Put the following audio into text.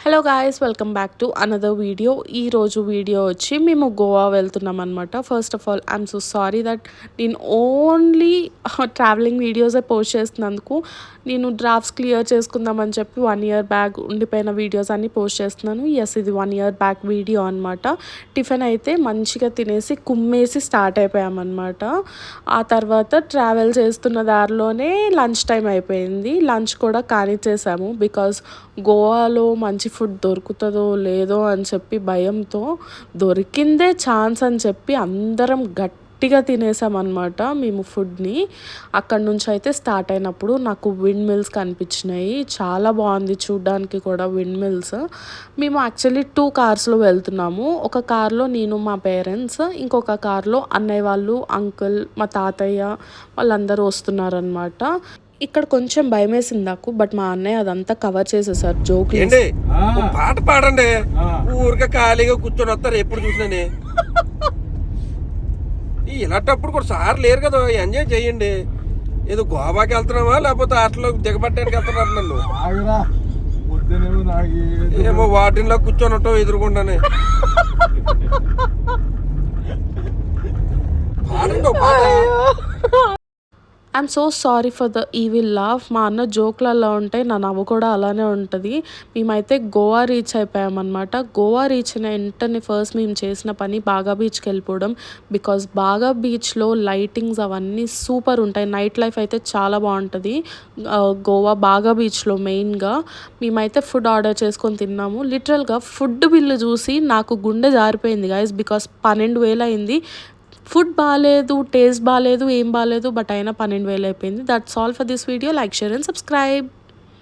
Hello guys, welcome back to another video. ఈరోజు video వచ్చి మేము గోవా వెళ్తున్నాం అనమాట. First of all I'm so sorry that నేను ఓన్లీ ట్రావెలింగ్ వీడియోసే పోస్ట్ చేస్తున్నందుకు. నేను డ్రాఫ్ట్స్ క్లియర్ చేసుకుందామని చెప్పి 1 year బ్యాక్ ఉండిపోయిన వీడియోస్ అన్నీ పోస్ట్ చేస్తున్నాను. ఎస్, ఇది 1 year బ్యాక్ వీడియో అనమాట. టిఫిన్ అయితే మంచిగా తినేసి కుమ్మేసి స్టార్ట్ అయిపోయామన్నమాట. ఆ తర్వాత ట్రావెల్ చేస్తున్న దారిలోనే లంచ్ టైం అయిపోయింది. లంచ్ కూడా కానిచ్చేసాము బికాజ్ గోవాలో మంచి ఫుడ్ దొరుకుతుందో లేదో అని చెప్పి భయంతో దొరికిందే ఛాన్స్ అని చెప్పి అందరం గట్టిగా తినేసామన్నమాట మేము ఫుడ్ని. అక్కడ నుంచి అయితే స్టార్ట్ అయినప్పుడు నాకు విండ్ మిల్స్ కనిపించినాయి. చాలా బాగుంది చూడ్డానికి కూడా విండ్ మిల్స్. మేము యాక్చువల్లీ 2 కార్స్లో వెళ్తున్నాము. ఒక కార్లో నేను మా పేరెంట్స్, ఇంకొక కార్లో అన్నయ్య వాళ్ళు, అంకుల్, మా తాతయ్య వాళ్ళందరూ వస్తున్నారనమాట. ఇక్కడ కొంచెం భయమేసింది నాకు, బట్ మా అన్నయ్య అదంతా కవర్ చేసేసారు జోక్. పాట పాడండి, ఊరికే ఖాళీగా కూర్చొని వస్తారు ఎప్పుడు చూసినానే. ఇలాంటప్పుడు కూడా సార్ లేరు కదా, ఎంజాయ్ చేయండి. ఏదో గోవాకి వెళ్తున్నావా లేకపోతే ఆటలో దిగబట్టడానికి వెళ్తున్నారు నన్ను? ఏమో వాటిల్లో కూర్చొని ఉంటావు ఎదురుకుండానే. పాడండి పాట. I'm so sorry for the evil laugh. మా అన్న జోక్లలో ఉంటాయి, నా నవ్వు కూడా అలానే ఉంటుంది. మేమైతే గోవా రీచ్ అయిపోయామన్నమాట. గోవా రీచ్ అయిన వెంటనే ఫస్ట్ మేము చేసిన పని బాగా బీచ్కి వెళ్ళిపోవడం. బికాజ్ బాగా బీచ్లో లైటింగ్స్ అవన్నీ సూపర్ ఉంటాయి. నైట్ లైఫ్ అయితే చాలా బాగుంటుంది గోవా బాగా బీచ్లో మెయిన్గా. మేమైతే ఫుడ్ ఆర్డర్ చేసుకొని తిన్నాము. లిటరల్గా ఫుడ్ బిల్లు చూసి నాకు గుండె జారిపోయింది గైస్. బికాజ్ 12,000 అయింది. ఫుడ్ బాగాలేదు, టేస్ట్ బాగాలేదు, ఏం బాగాలేదు, బట్ అయినా 12,000 అయిపోయింది. That's all for this video. Like, share and subscribe.